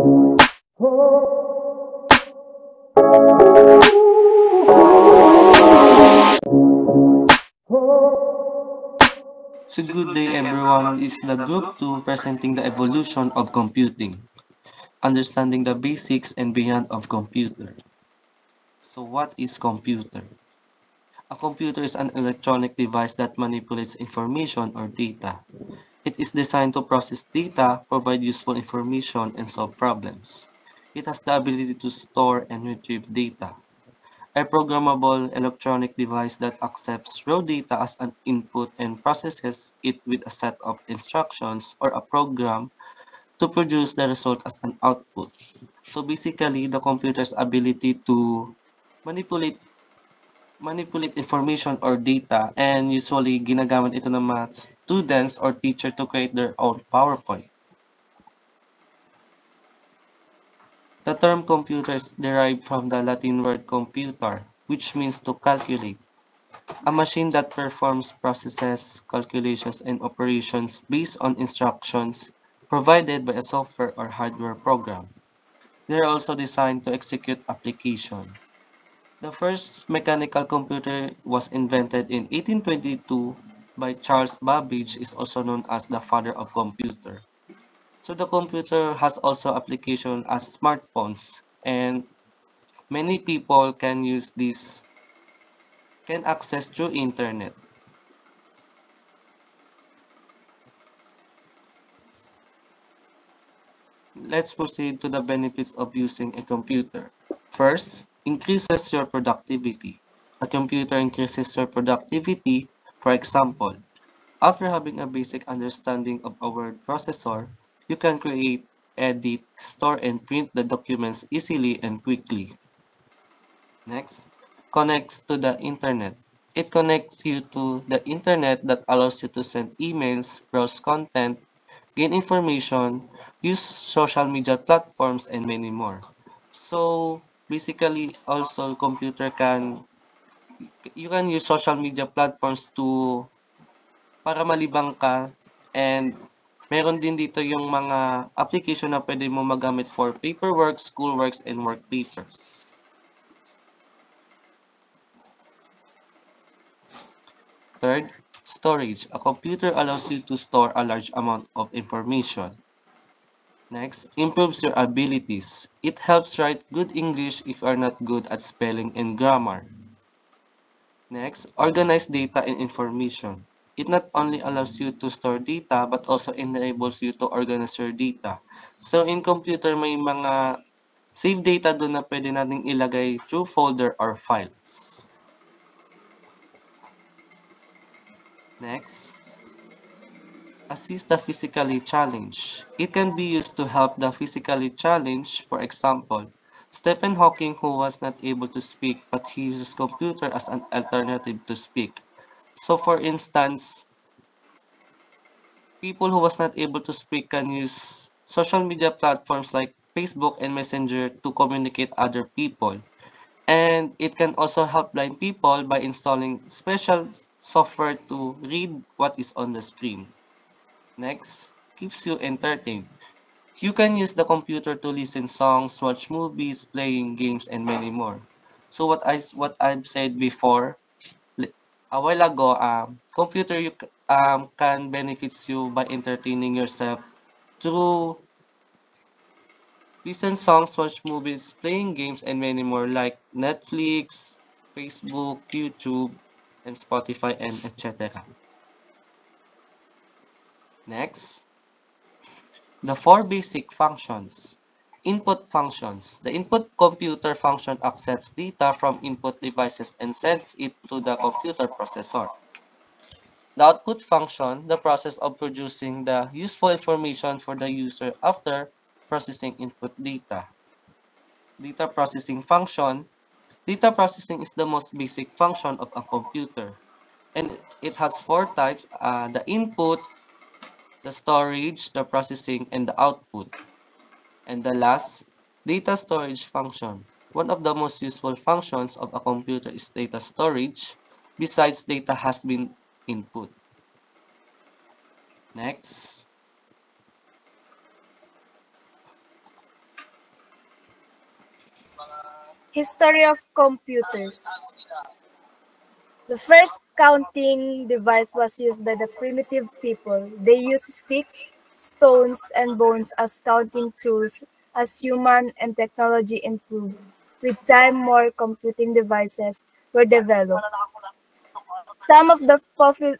So good day everyone, is the group 2 presenting the evolution of computing, understanding the basics and beyond of computer. So what is computer? A computer is an electronic device that manipulates information or data. It is designed to process data, provide useful information, and solve problems. It has the ability to store and retrieve data. A programmable electronic device that accepts raw data as an input and processes it with a set of instructions or a program to produce the result as an output. So basically, the computer's ability to manipulate manipulate information or data, and usually ginagamit ito ng mga students or teacher to create their own PowerPoint. The term computer is derived from the Latin word computar, which means to calculate. A machine that performs processes, calculations, and operations based on instructions provided by a software or hardware program. They are also designed to execute application. The first mechanical computer was invented in 1822 by Charles Babbage, is also known as the father of computer. So the computer has also application as smartphones, and many people can use this, can access through internet. Let's proceed to the benefits of using a computer. First, increases your productivity. A computer increases your productivity. For example, after having a basic understanding of a word processor, you can create, edit, store, and print the documents easily and quickly. Next, connects to the internet. It connects you to the internet that allows you to send emails, browse content, gain information, use social media platforms, and many more. So basically, also computer can you can use social media platforms to para malibang ka, and meron din dito yung mga application na pwede mo magamit for paperwork, schoolworks, and work papers. Third, storage. A computer allows you to store a large amount of information. Next, improves your abilities. It helps write good English if you are not good at spelling and grammar. Next, organize data and information. It not only allows you to store data but also enables you to organize your data. So in computer may mga save data doon na pwede nating ilagay through folder or files. Next, assist the physically challenged. It can be used to help the physically challenged. For example, Stephen Hawking, who was not able to speak but he uses computer as an alternative to speak. So for instance, people who was not able to speak can use social media platforms like Facebook and Messenger to communicate other people. And it can also help blind people by installing special software to read what is on the screen. Next, keeps you entertained. You can use the computer to listen songs, watch movies, playing games, and many more. So what I've said before a while ago, computer can benefits you by entertaining yourself through listen songs, watch movies, playing games, and many more like Netflix, Facebook, YouTube, and Spotify, and etc. Next, the four basic functions. Input functions. The input computer function accepts data from input devices and sends it to the computer processor. The output function, the process of producing the useful information for the user after processing input data. Data processing function. Data processing is the most basic function of a computer. And it has four types, the input, the storage, the processing, and the output. And the last, data storage function. One of the most useful functions of a computer is data storage, besides data has been input. Next. History of computers. The first counting device was used by the primitive people. They used sticks, stones, and bones as counting tools. As human and technology improved, with time more computing devices were developed. Some of the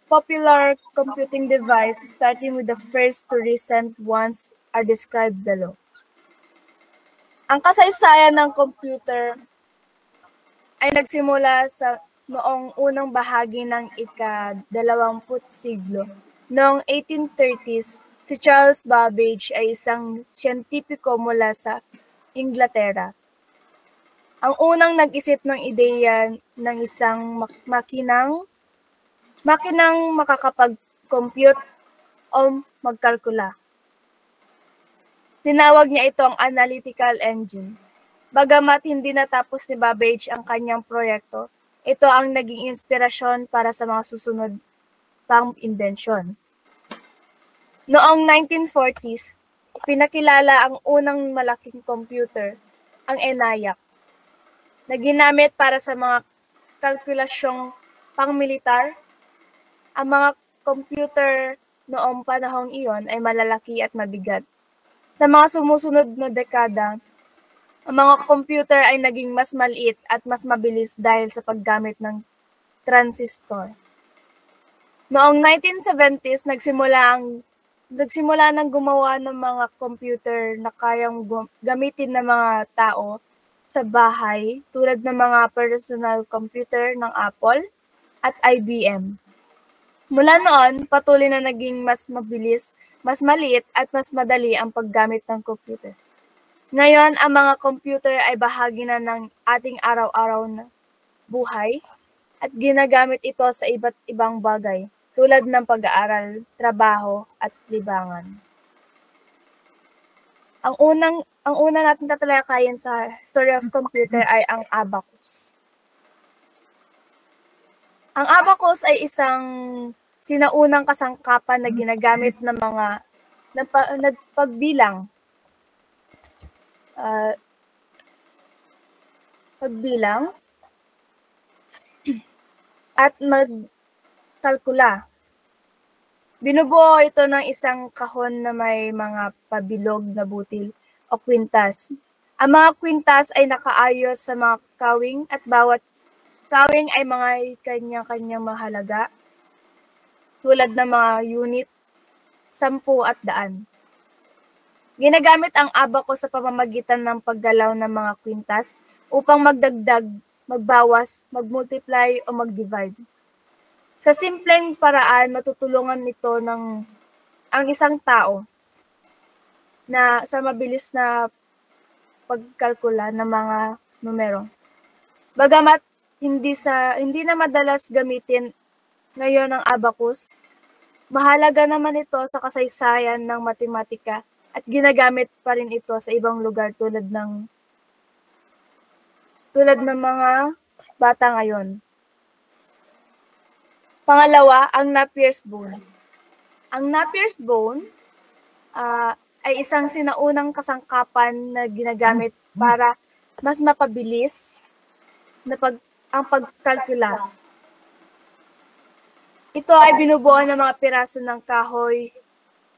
popular computing devices, starting with the first to recent ones, are described below. Ang kasaysayan ng computer ay nagsimula sa noong unang bahagi ng ika-20 siglo. Noong 1830s, si Charles Babbage ay isang siyentipiko mula sa Inglaterra. Ang unang nag-isip ng ideya ng isang makinang makakapag-compute o magkalkula. Tinawag niya ito ang analytical engine. Bagamat hindi natapos ni Babbage ang kanyang proyekto, ito ang naging inspirasyon para sa mga susunod pang imbensyon. Noong 1940s, pinakilala ang unang malaking computer, ang ENIAC, na ginamit para sa mga kalkulasyong pangmilitar. Ang mga computer noong panahong iyon ay malalaki at mabigat. Sa mga sumusunod na dekada, ang mga computer ay naging mas maliit at mas mabilis dahil sa paggamit ng transistor. Noong 1970s, nagsimula nang gumawa ng mga computer na kayang gamitin ng mga tao sa bahay tulad ng mga personal computer ng Apple at IBM. Mula noon, patuloy na naging mas mabilis, mas maliit at mas madali ang paggamit ng computer. Ngayon, ang mga computer ay bahagi na ng ating araw-araw na buhay at ginagamit ito sa iba't ibang bagay tulad ng pag-aaral, trabaho at libangan. Ang una natin tatalakayin sa history of computer ay ang abacus. Ang abacus ay isang sinaunang kasangkapan na ginagamit ng mga pagbilang at magkalkula. Binubuo ito ng isang kahon na may mga pabilog na butil o kwintas. Ang mga kwintas ay nakaayos sa mga kawing at bawat kawing ay mga kanya-kanyang mahalaga tulad ng mga unit, 10 at 100. Ginagamit ang abacus sa pamamagitan ng paggalaw ng mga kwintas upang magdagdag, magbawas, magmultiply o mag-divide. Sa simpleng paraan, matutulungan nito ang isang tao na sa mabilis na pagkalkula ng mga numero. Bagamat hindi na madalas gamitin ngayon ang abacus, mahalaga naman ito sa kasaysayan ng matematika at ginagamit pa rin ito sa ibang lugar tulad ng mga bata ngayon. Pangalawa, ang Napier's bone. Ang Napier's bone ay isang sinaunang kasangkapan na ginagamit para mas mapabilis na ang pagkalkula. Ito ay binubuo ng mga piraso ng kahoy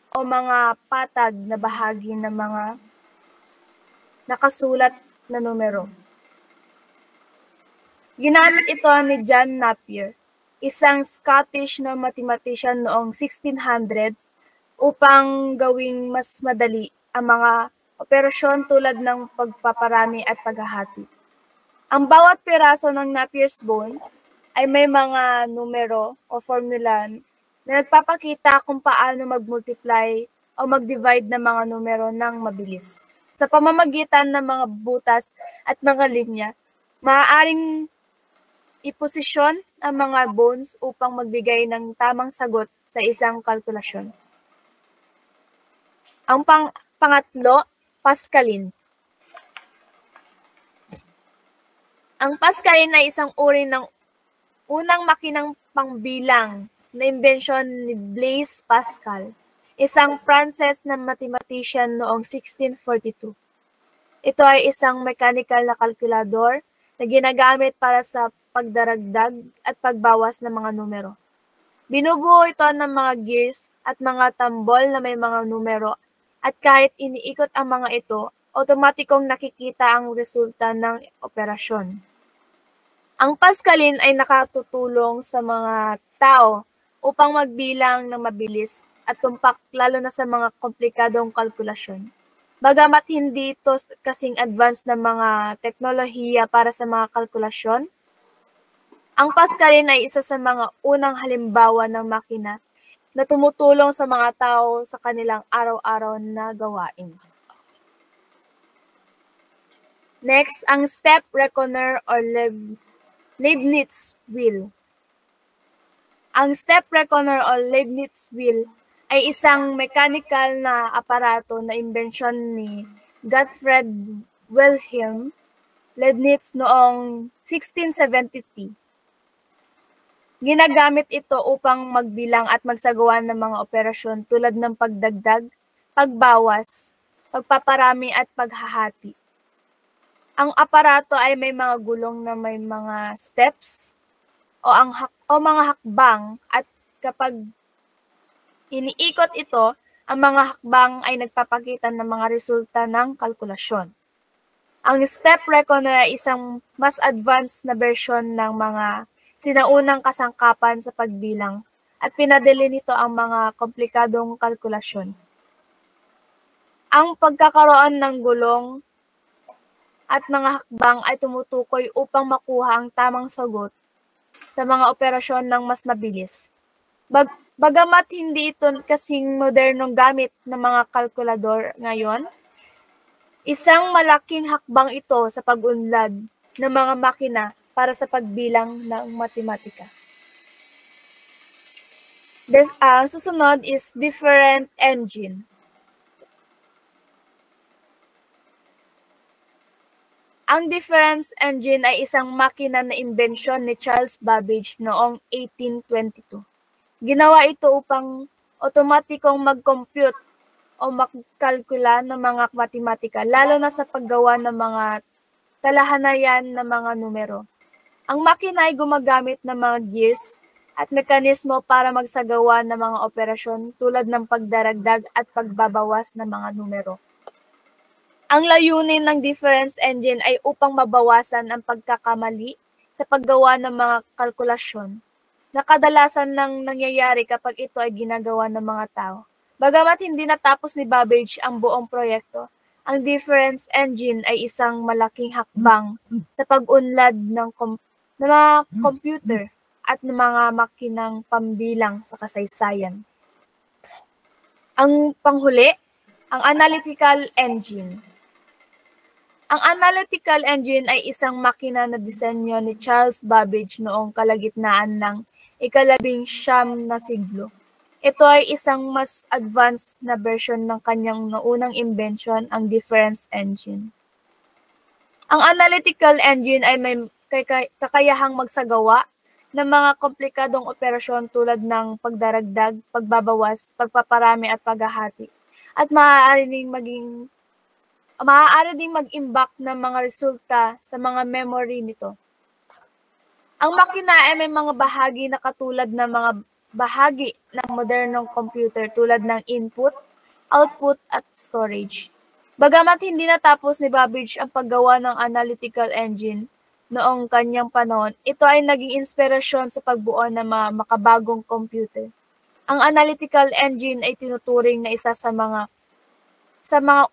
o mga patag na bahagi ng mga nakasulat na numero. Ginamit ito ni John Napier, isang Scottish na mathematician noong 1600s upang gawing mas madali ang mga operasyon tulad ng pagpaparami at paghahati. Ang bawat piraso ng Napier's bone ay may mga numero o formula na nagpapakita kung paano mag-multiply o mag-divide ng mga numero ng mabilis. Sa pamamagitan ng mga butas at mga linya, maaaring iposisyon ang mga bones upang magbigay ng tamang sagot sa isang kalkulasyon. Ang pangatlo, Pascaline. Ang Pascaline ay isang uri ng unang makinang pangbilang na imbensyon ni Blaise Pascal, isang Pranses na mathematician noong 1642. Ito ay isang mechanical na kalkulador na ginagamit para sa pagdaragdag at pagbawas ng mga numero. Binubuo ito ng mga gears at mga tambol na may mga numero at kahit iniikot ang mga ito, otomatikong nakikita ang resulta ng operasyon. Ang Pascalin ay nakatutulong sa mga tao upang magbilang ng mabilis at tumpak lalo na sa mga komplikadong kalkulasyon. Bagamat hindi ito kasing advanced na mga teknolohiya para sa mga kalkulasyon, ang Pascalin ay isa sa mga unang halimbawa ng makina na tumutulong sa mga tao sa kanilang araw-araw na gawain. Next, ang step reckoner or Leibniz wheel. Ang step reckoner o Leibniz wheel ay isang mechanical na aparato na imbensyon ni Gottfried Wilhelm Leibniz noong 1670. Ginagamit ito upang magbilang at magsagawa ng mga operasyon tulad ng pagdagdag, pagbawas, pagpaparami at paghahati. Ang aparato ay may mga gulong na may mga steps o mga hakbang at kapag iniikot ito, ang mga hakbang ay nagpapakita ng mga resulta ng kalkulasyon. Ang step reckoner ay isang mas advanced na version ng mga sinaunang kasangkapan sa pagbilang at pinadali nito ang mga komplikadong kalkulasyon. Ang pagkakaroon ng gulong at mga hakbang ay tumutukoy upang makuha ang tamang sagot sa mga operasyon ng mas mabilis. Bagamat hindi ito kasing modernong gamit ng mga kalkulador ngayon, isang malaking hakbang ito sa pag-unlad ng mga makina para sa pagbilang ng matematika. Susunod is different engine. Ang difference engine ay isang makina na imbensyon ni Charles Babbage noong 1822. Ginawa ito upang otomatikong mag-compute o magkalkula ng mga matematika, lalo na sa paggawa ng mga talahanayan ng mga numero. Ang makina ay gumagamit ng mga gears at mekanismo para magsagawa ng mga operasyon tulad ng pagdaragdag at pagbabawas ng mga numero. Ang layunin ng difference engine ay upang mabawasan ang pagkakamali sa paggawa ng mga kalkulasyon na kadalasan nang nangyayari kapag ito ay ginagawa ng mga tao. Bagamat hindi natapos ni Babbage ang buong proyekto, ang difference engine ay isang malaking hakbang sa pag-unlad ng mga computer at ng mga makinang pambilang sa kasaysayan. Ang panghuli, ang analytical engine. Ang analytical engine ay isang makina na disenyo ni Charles Babbage noong kalagitnaan ng ika-19 na siglo. Ito ay isang mas advanced na version ng kanyang naunang invention, ang difference engine. Ang analytical engine ay may kakayahang magsagawa ng mga komplikadong operasyon tulad ng pagdaragdag, pagbabawas, pagpaparami at paghahati. At maaari ding mag-imbak ng mga resulta sa mga memory nito. Ang makina ay may mga bahagi na katulad ng mga bahagi ng modernong computer tulad ng input, output at storage. Bagamat hindi natapos ni Babbage ang paggawa ng analytical engine noong kanyang panahon, ito ay naging inspirasyon sa pagbuo ng mga makabagong computer. Ang analytical engine ay tinuturing na isa sa mga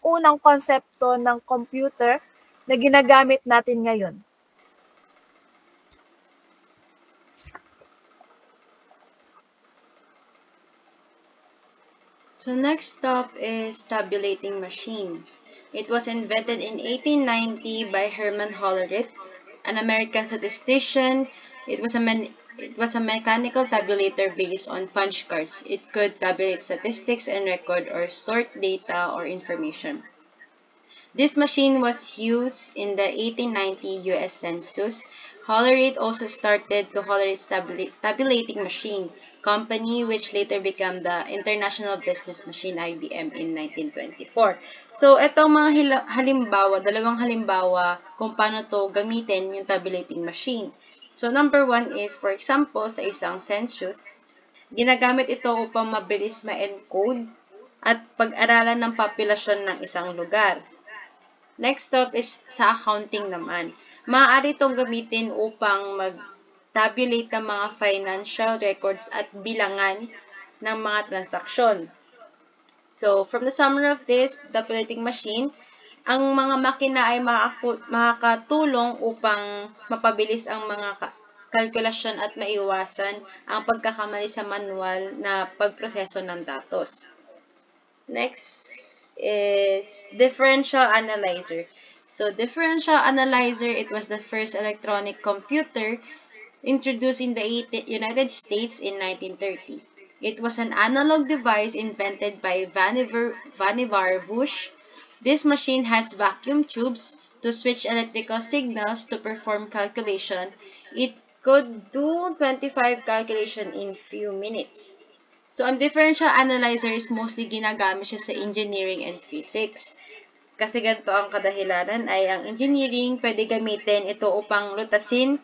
unang konsepto ng computer na ginagamit natin ngayon. So next stop is tabulating machine. It was invented in 1890 by Herman Hollerith, an American statistician. It was a mechanical tabulator based on punch cards. It could tabulate statistics and record or sort data or information. This machine was used in the 1890 U.S. Census. Hollerith also started the Hollerith Tabulating Machine Company, which later became the International Business Machine IBM in 1924. So, itong mga halimbawa, dalawang halimbawa kung paano to gamitin yung tabulating machine. So, number one is, for example, sa isang census, ginagamit ito upang mabilis ma-encode at pag-aralan ng populasyon ng isang lugar. Next step is sa accounting naman. Maaari itong gamitin upang mag-tabulate ng mga financial records at bilangan ng mga transaksyon. So, from the summary of this tabulating machine, ang mga makina ay makakatulong upang mapabilis ang mga kalkulasyon at maiwasan ang pagkakamali sa manual na pagproseso ng datos. Next is differential analyzer. So, differential analyzer, it was the first electronic computer introduced in the United States in 1930. It was an analog device invented by Vannevar Bush. This machine has vacuum tubes to switch electrical signals to perform calculation. It could do 25 calculations in few minutes. So, ang differential analyzer is mostly ginagamit siya sa engineering and physics. Kasi ganito ang kadahilanan ay ang engineering pwede gamitin ito upang lutasin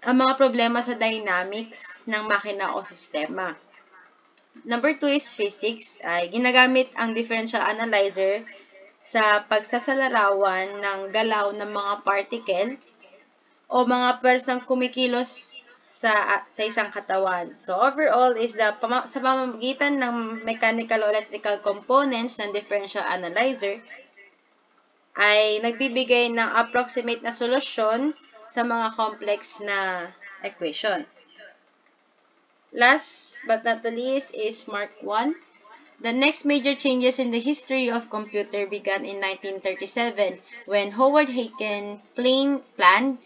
ang mga problema sa dynamics ng makina o sistema. Number 2 is physics. Ay ginagamit ang differential analyzer sa pagsasalarawan ng galaw ng mga particle o mga persang kumikilos sa isang katawan. So, overall is sa pamamagitan ng mechanical o electrical components ng differential analyzer ay nagbibigay ng approximate na solusyon sa mga complex na equation. Last but not the least is Mark I. The next major changes in the history of computer began in 1937 when Howard Aiken planned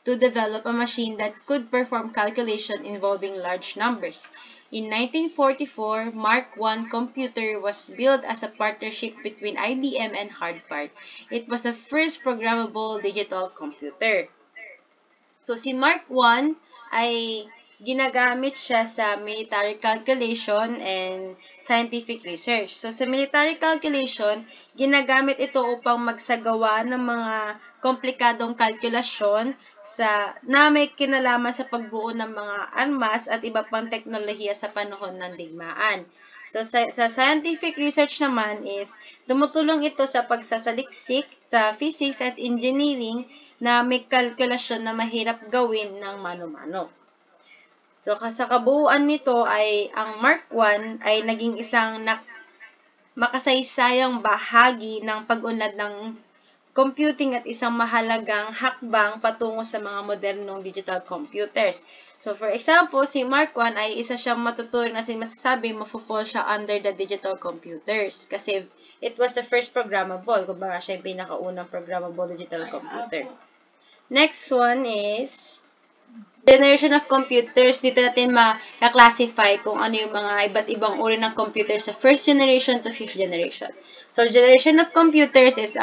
to develop a machine that could perform calculation involving large numbers. In 1944, Mark I computer was built as a partnership between IBM and Harvard. It was the first programmable digital computer. So, si Mark I ay ginagamit siya sa military calculation and scientific research. So, sa military calculation, ginagamit ito upang magsagawa ng mga komplikadong kalkulasyon na may kinalaman sa pagbuo ng mga armas at iba pang teknolohiya sa panahon ng digmaan. So, sa scientific research naman is, tumutulong ito sa pagsasaliksik sa physics at engineering na may kalkulasyon na mahirap gawin ng mano-mano. So, sa kabuuan nito ay ang Mark I ay naging isang makasaysayang bahagi ng pag-unlad ng computing at isang mahalagang hakbang patungo sa mga modernong digital computers. So, for example, si Mark I ay isa siyang matuturing na masasabi mafo-fall siya under the digital computers kasi it was the first programmable. Kumbaga siya yung pinakaunang programmable digital computer. Next one is generation of computers. Dito natin ma-classify kung ano yung mga iba't ibang uri ng computers sa first generation to fifth generation. So, generation of computers is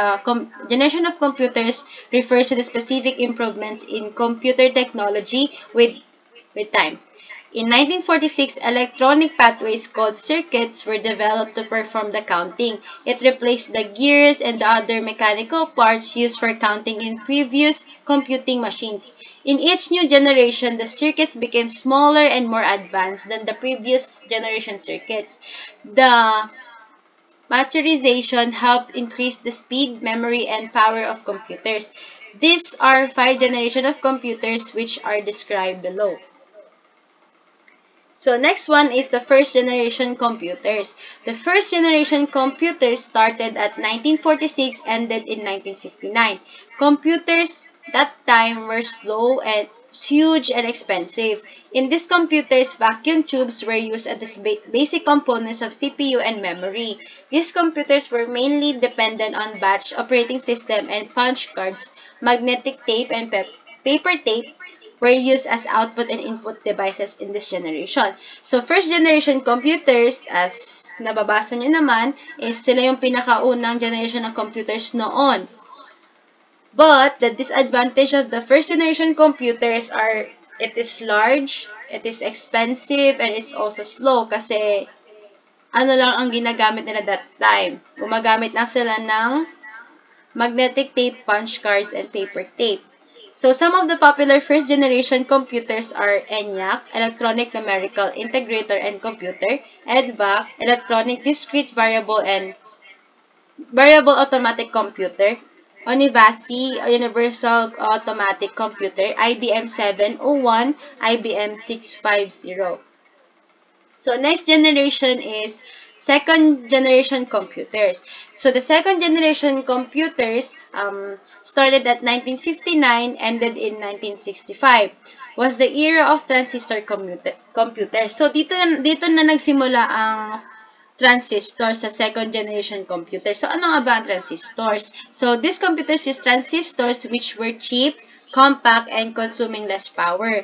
generation of computers refers to the specific improvements in computer technology with time. In 1946, electronic pathways called circuits were developed to perform the counting. It replaced the gears and the other mechanical parts used for counting in previous computing machines. In each new generation, the circuits became smaller and more advanced than the previous generation circuits. The maturization helped increase the speed, memory, and power of computers. These are 5 generations of computers which are described below. So, next one is the first generation computers. The first generation computers started at 1946 and ended in 1959. Computers that time were slow and huge and expensive. In these computers, vacuum tubes were used as the basic components of CPU and memory. These computers were mainly dependent on batch operating system and punch cards, magnetic tape and paper tape, were used as output and input devices in this generation. So, first generation computers, as nababasa nyo naman, is sila yung pinakaunang generation ng computers noon. But, the disadvantage of the first generation computers are, it is large, it is expensive, and it's also slow kasi ano lang ang ginagamit nila that time. Gumagamit lang sila ng magnetic tape, punch cards, and paper tape. So, some of the popular first-generation computers are ENIAC, Electronic Numerical Integrator and Computer, EDVAC, Electronic Discrete Variable and Variable Automatic Computer, Onivasi, Universal Automatic Computer, IBM 701, IBM 650. So, next generation is second generation computers. So, the second generation computers started at 1959, ended in 1965. Was the era of transistor computers. So, dito na nagsimula ang transistors sa second generation computers. So, ano nga ba ang transistors? So, these computers use transistors which were cheap, compact, and consuming less power.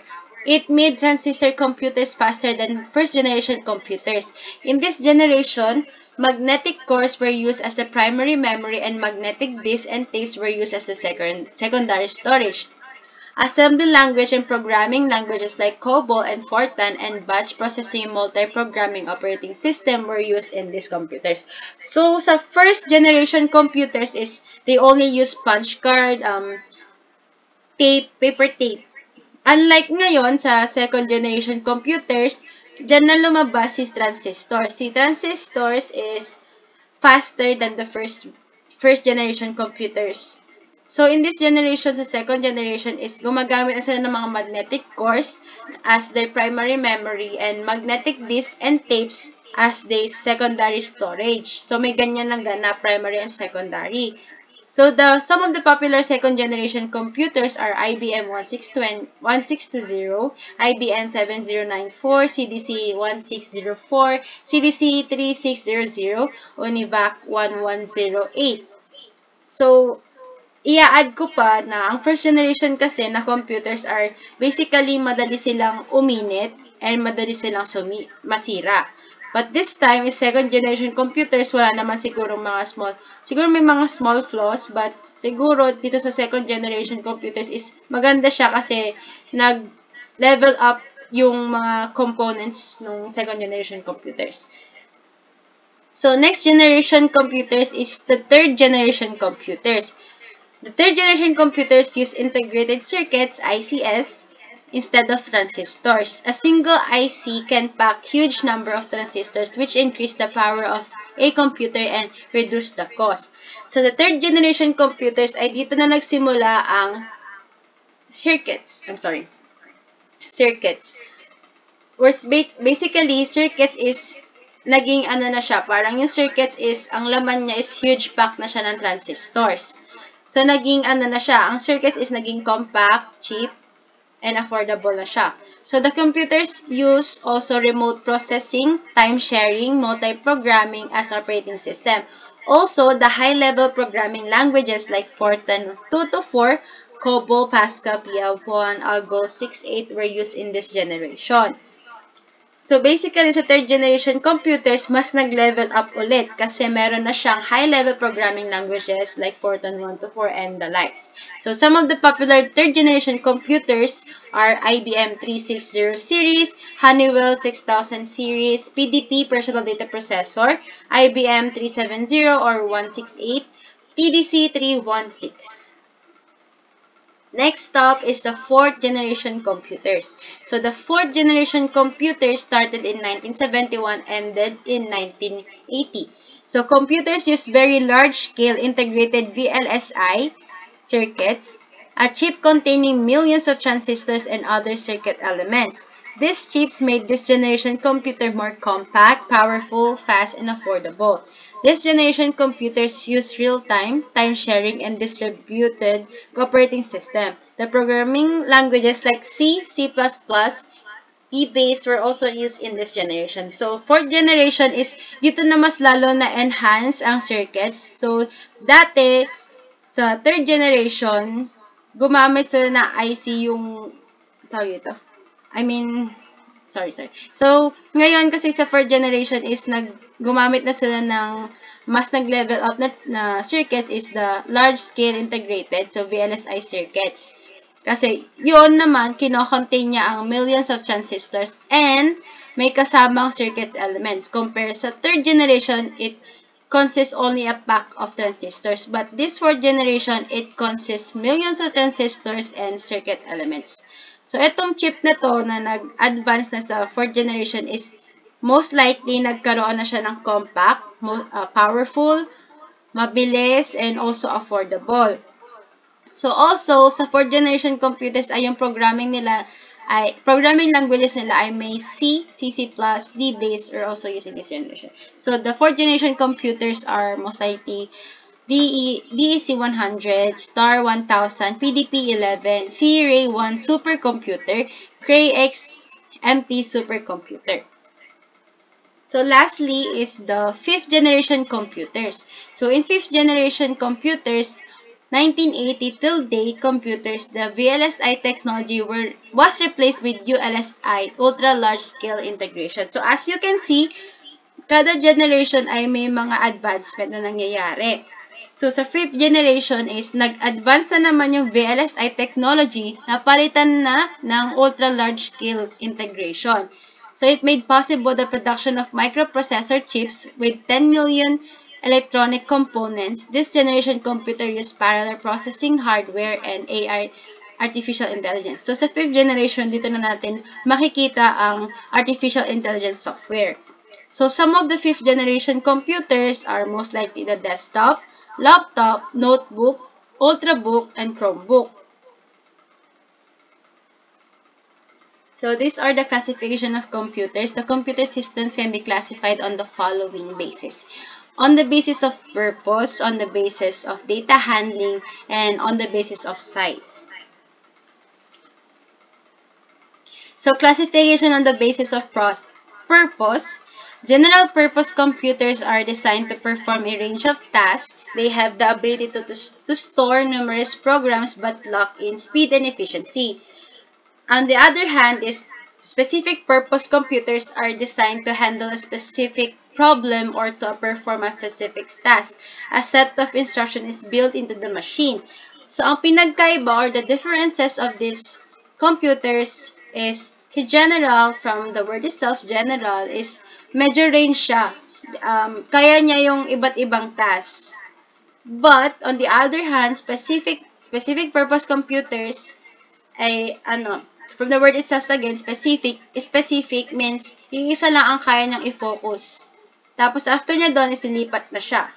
It made transistor computers faster than first-generation computers. In this generation, magnetic cores were used as the primary memory and magnetic disks and tapes were used as the secondary storage. Assembly language and programming languages like COBOL and Fortran and batch processing multi-programming operating system were used in these computers. So, sa first-generation computers is they only use punch card, tape, paper tape. Unlike ngayon sa second generation computers, dyan na lumabas si transistors. Si transistors is faster than the first generation computers. So, in this generation, sa second generation is gumagamit na sila ng mga magnetic cores as their primary memory and magnetic disks and tapes as their secondary storage. So, may ganyan lang na primary and secondary. So, some of the popular second-generation computers are IBM 1620, IBM 7094, CDC 1604, CDC 3600, Univac 1108. So, i-add ko pa na ang first generation kasi na computers are basically madali silang uminit and madali silang masira. But this time, is second generation computers, wala naman siguro may mga small flaws, but siguro dito sa second generation computers is maganda siya kasi nag-level up yung mga components ng second generation computers. So, next generation computers is the third generation computers. The third generation computers use integrated circuits, ICs, instead of transistors. A single IC can pack huge number of transistors which increase the power of a computer and reduce the cost. So, the third generation computers ay dito na nagsimula ang circuits. Circuits. Basically, circuits is naging ano na siya, parang yung circuits is, ang laman niya is huge pack na siya ng transistors. So, naging ano na siya, ang circuits is naging compact, cheap, and affordable na siya. So, the computers use also remote processing, time-sharing, multi-programming as operating system. Also, the high-level programming languages like Fortran 224, COBOL, Pascal, PL1, Algo 68 were used in this generation. So, basically, sa third generation computers, mas nag-level up ulit kasi meron na siyang high-level programming languages like Fortran 124 and the likes. So, some of the popular third generation computers are IBM 360 series, Honeywell 6000 series, PDP Personal Data Processor, IBM 370 or 168, PDC 316. Next up is the fourth generation computers. So, the fourth generation computers started in 1971 and ended in 1980. So, computers use very large-scale integrated VLSI circuits, a chip containing millions of transistors and other circuit elements. These chips made this generation computer more compact, powerful, fast, and affordable. This generation computers use real-time, time-sharing, and distributed operating system. The programming languages like C, C++, E-based were also used in this generation. So, fourth generation is dito na mas lalo na enhance ang circuits. So, dati, sa third generation, gumamit sila na IC yung tawag ito? Sorry. So, ngayon kasi sa 4th generation is gumamit na sila ng mas nag-level up na circuits is the large-scale integrated, so VLSI circuits. Kasi yun naman, kino-contain niya ang millions of transistors and may kasamang circuits elements. Compare sa 3rd generation, it consists only a pack of transistors. But this 4th generation, it consists millions of transistors and circuit elements. So, itong chip na to na nag-advance na sa 4th generation is most likely nagkaroon na siya ng compact, powerful, mabilis, and also affordable. So, also, sa 4th generation computers ay yung programming languages nila ay may C, C++, D-based, or also using this generation. So, the 4th generation computers are most likely DEC 100, Star 1000, PDP-11, C-Ray 1 supercomputer, Cray-X MP supercomputer. So, lastly is the 5th generation computers. So, in 5th generation computers, 1980 till date computers, the VLSI technology was replaced with ULSI, ultra large scale integration. So, as you can see, kada generation ay may mga advancement na nangyayari. So, sa 5th generation is nag-advance na naman yung VLSI technology na palitan na ng ultra large scale integration. So, it made possible the production of microprocessor chips with 10 million electronic components. This generation computer used parallel processing hardware and AI, artificial intelligence. So, sa 5th generation, dito na natin makikita ang artificial intelligence software. So, some of the 5th generation computers are most likely the desktop, laptop, notebook, ultrabook, and Chromebook. So, these are the classification of computers. The computer systems can be classified on the following basis. On the basis of purpose, on the basis of data handling, and on the basis of size. So, classification on the basis of purpose. General purpose computers are designed to perform a range of tasks. They have the ability to store numerous programs but lack in speed and efficiency. On the other hand, specific purpose computers are designed to handle a specific problem or to perform a specific task. A set of instructions is built into the machine. So, ang pinagkaiba or the differences of these computers is si general, from the word itself, general, is medyo range siya. Kaya niya yung iba't ibang tasks. But, on the other hand, specific purpose computers ay, from the word itself again, specific means, yung isa lang ang kaya niyang i-focus. Tapos, after niya doon, isilipat na siya.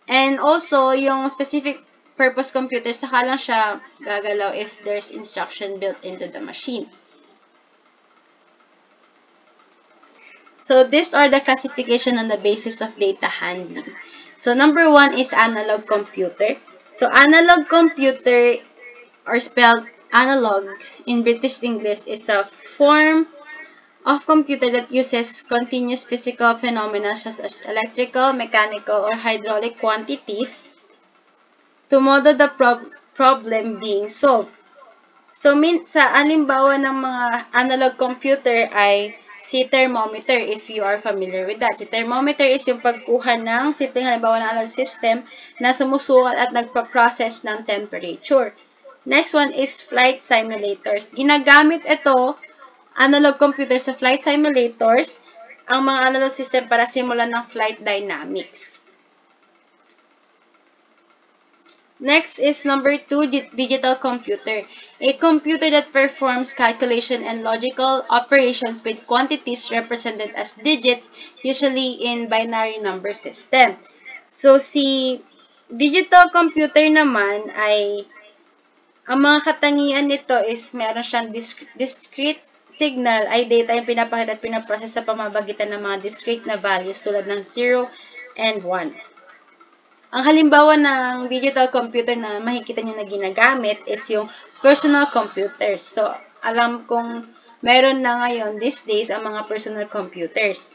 And also, yung specific purpose computer, saka lang siya gagalaw if there's instruction built into the machine. So, these are the classification on the basis of data handling. So, number 1 is analog computer. So, analog computer, or spelled analog in British English, is a form of computer that uses continuous physical phenomena such as electrical, mechanical, or hydraulic quantities to model the problem being solved. So, sa alimbawa ng mga analog computer ay si thermometer, if you are familiar with that. Si thermometer is yung pagkuha ng simpleng halimbawa ng analog system na sumusukat at nagpa-process ng temperature. Next one is flight simulators. Ginagamit ito, analog computers, sa flight simulators, ang mga analog system para simulan ng flight dynamics. Next is number 2, digital computer. A computer that performs calculation and logical operations with quantities represented as digits, usually in binary number system. So, si digital computer naman ay, ang mga katangian nito is meron siyang discrete signal ay data yung pinapakita at pinaprocess sa pamamagitan ng mga discrete na values tulad ng 0 and 1. Ang halimbawa ng digital computer na makikita nyo na ginagamit is yung personal computers. So, alam kong meron na ngayon these days ang mga personal computers.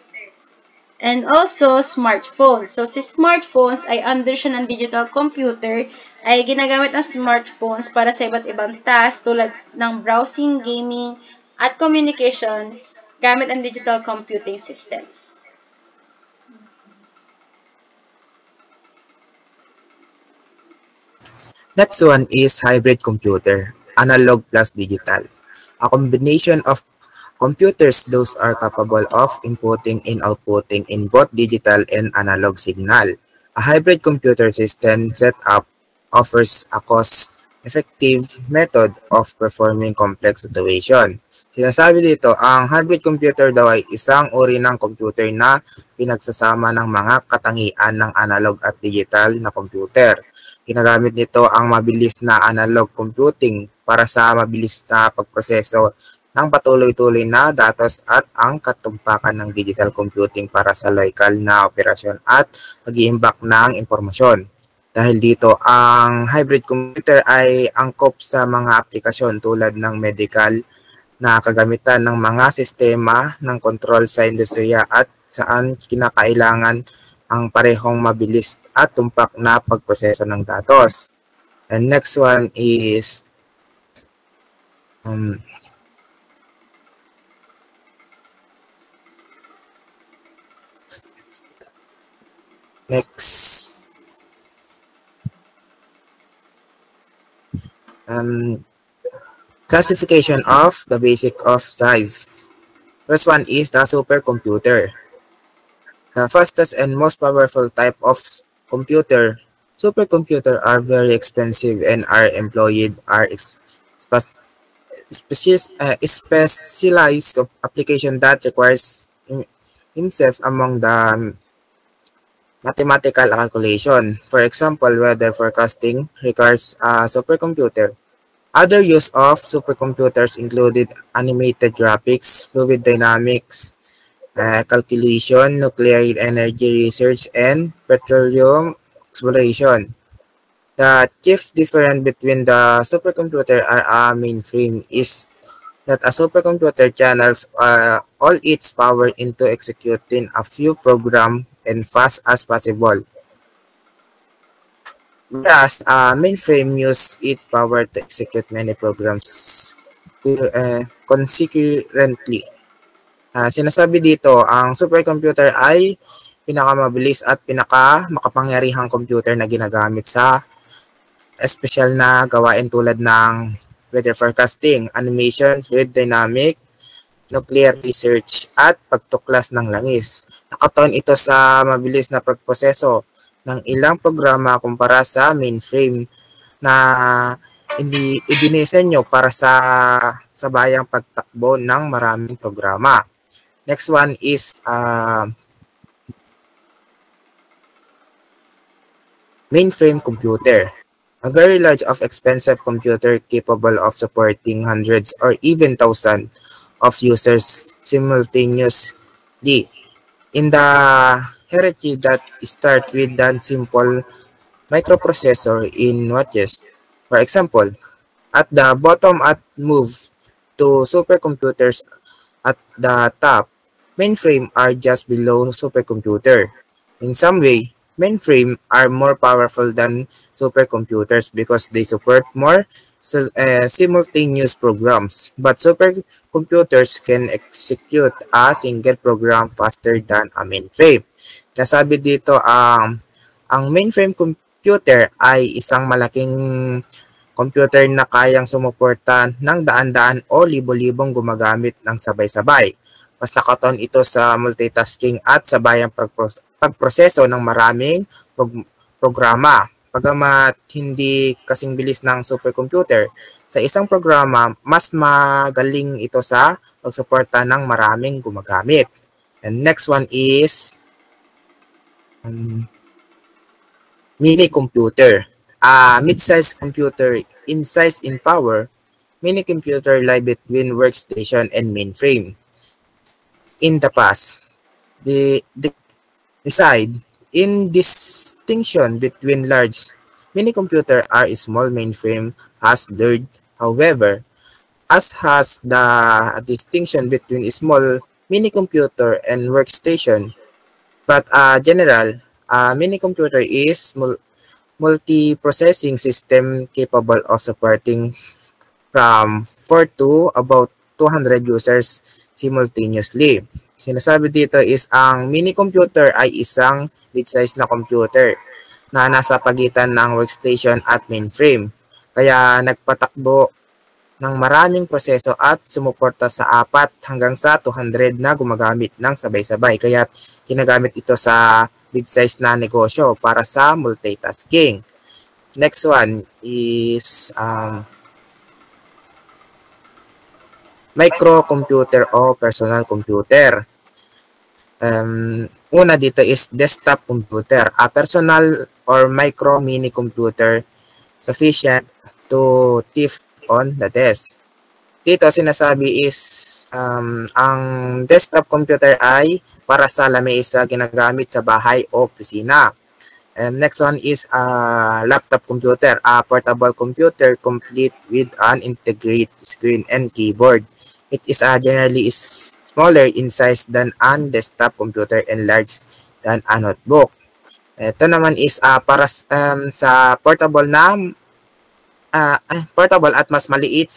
And also, smartphones. So, si smartphones ay under siya ng digital computer, ay ginagamit ng smartphones para sa iba't ibang task tulad ng browsing, gaming, at communication gamit ang digital computing systems. Next one is hybrid computer, analog plus digital. A combination of computers those are capable of inputting and outputting in both digital and analog signal. A hybrid computer system setup offers a cost-effective method of performing complex situation. Sinasabi dito, ang hybrid computer daw ay isang uri ng computer na pinagsasama ng mga katangian ng analog at digital na computer. Ginagamit nito ang mabilis na analog computing para sa mabilis na pagproseso ng patuloy-tuloy na datos at ang katumpakan ng digital computing para sa local na operasyon at pag-iimbak ng impormasyon. Dahil dito, ang hybrid computer ay angkop sa mga aplikasyon tulad ng medical na kagamitan ng mga sistema ng control sa industriya at saan kinakailangan ang parehong mabilis at tumpak na pagproseso ng datos. And next one is classification of the basic of size. First one is the supercomputer. The fastest and most powerful type of computer. Supercomputer are very expensive and are employed are specialized application that requires himself among the mathematical calculation. For example, weather forecasting requires a supercomputer. Other use of supercomputers included animated graphics, fluid dynamics, calculation, nuclear energy research, and petroleum exploration. The chief difference between the supercomputer and a mainframe is that a supercomputer channels all its power into executing a few programs as fast as possible. Whereas a mainframe uses its power to execute many programs consequently. Sinasabi dito, ang supercomputer ay pinakamabilis at pinakamakapangyarihang computer na ginagamit sa espesyal na gawain tulad ng weather forecasting, animation, fluid dynamic, nuclear research, at pagtuklas ng langis. Nakataon ito sa mabilis na pagproseso ng ilang programa kumpara sa mainframe na idinisenyo para sa sabayang pagtakbo ng maraming programa. Next one is mainframe computer. A very large of expensive computer capable of supporting hundreds or even thousands of users simultaneously. In the hierarchy that start with the simple microprocessor in watches. For example, at the bottom at move to supercomputers at the top. Mainframe are just below supercomputer. In some way, mainframe are more powerful than supercomputers because they support more simultaneous programs. But supercomputers can execute a single program faster than a mainframe. Nasabi dito ang mainframe computer ay isang malaking computer na kayang sumuporta ng daan-daan o libo-libong gumagamit ng sabay-sabay. Mas nakataon ito sa multitasking at sabayang pagproseso ng maraming programa. Pagamat hindi kasing bilis ng supercomputer, sa isang programa, mas magaling ito sa pagsuporta ng maraming gumagamit. And next one is mini computer. A mid-sized computer in size and power, mini computer lie between workstation and mainframe. In the past, the decide in distinction between large mini computer are small mainframe has blurred. However, as has the distinction between small mini computer and workstation, But general, mini computer is multi-processing system capable of supporting from 4 to about 200 users simultaneously. Sinasabi dito is ang mini computer ay isang mid-size na computer na nasa pagitan ng workstation at mainframe. Kaya nagpatakbo ng maraming proseso at sumuporta sa 4 hanggang sa 200 na gumagamit ng sabay-sabay. Kaya ginagamit ito sa mid-size na negosyo para sa multitasking. Next one is microcomputer o personal computer. Una dito is desktop computer, a personal or micro mini computer sufficient to thief on the desk. Dito sinasabi is ang desktop computer ay para sa lamesa ginagamit sa bahay o opisina. Next one is laptop computer, a portable computer complete with an integrated screen and keyboard. It is generally smaller in size than an desktop computer and large than a notebook. Ito naman is para sa portable na portable at mas maliit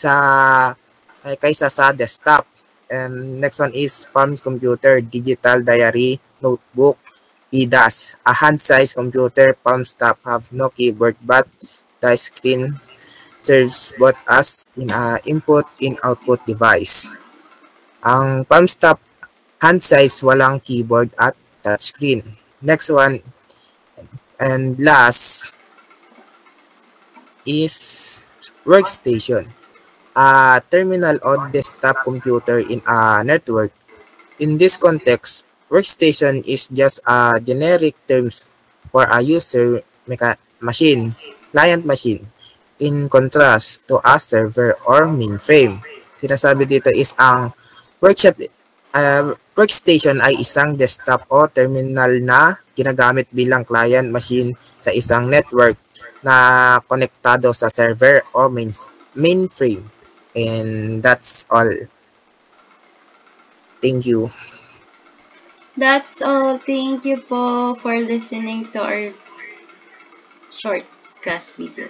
kaysa sa desktop. Next one is palm computer, digital diary, notebook, EDAS. A hand-sized computer, palm-top have no keyboard but the screen serves both as input and output device. Ang palm-top hand-size walang keyboard at touchscreen. Next one and last is workstation, a terminal or desktop computer in a network. In this context, workstation is just a generic terms for a user machine, client machine, in contrast to a server or mainframe. Sinasabi dito is ang workstation ay isang desktop o terminal na ginagamit bilang client machine sa isang network na konektado sa server or mainframe. And that's all. Thank you. That's all. Thank you po for listening to our short class video.